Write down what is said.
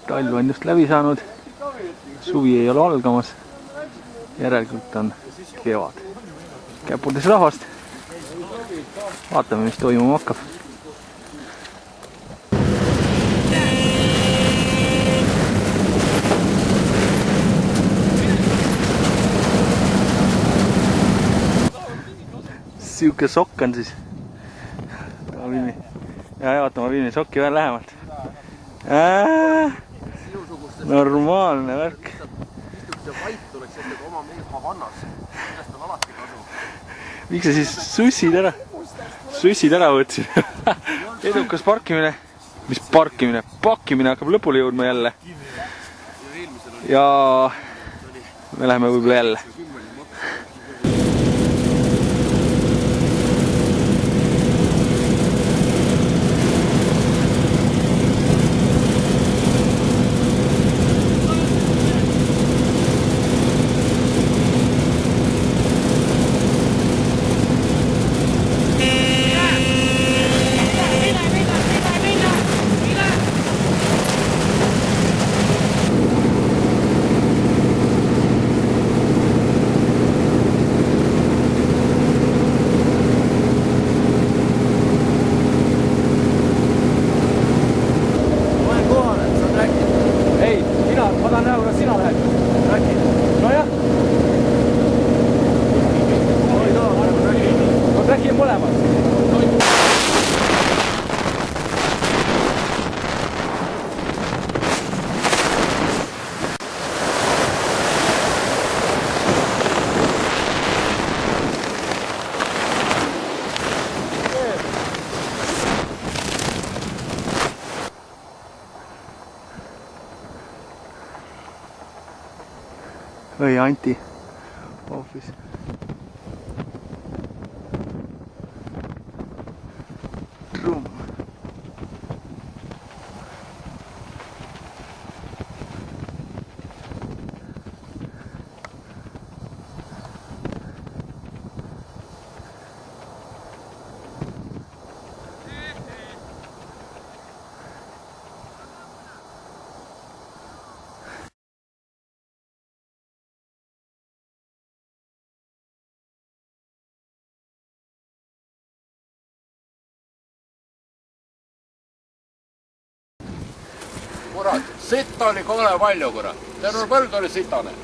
talv on just läbi saanud, suvi ei ole algamas, järelikult on kevad. Käpudes rahvast, vaatame, mis toimuma hakkab. Siuke sokk on siis. Ja vaata, ma viin sokki veel lähemalt. Normaalne värk. Miks sa siis sussid ära võtsid? Edukas parkimine. Mis parkimine? Pakkimine hakkab lõpule jõudma jälle. Ja me läheme võib-olla jälle. Ma tahan näha, kuidas sina lähed. Räkid. Nojah. Ma räkin mõlemad. Või Anti office. Trumm. Kurat, sitta oli kole palju, kurat. Terve põld oli sitane.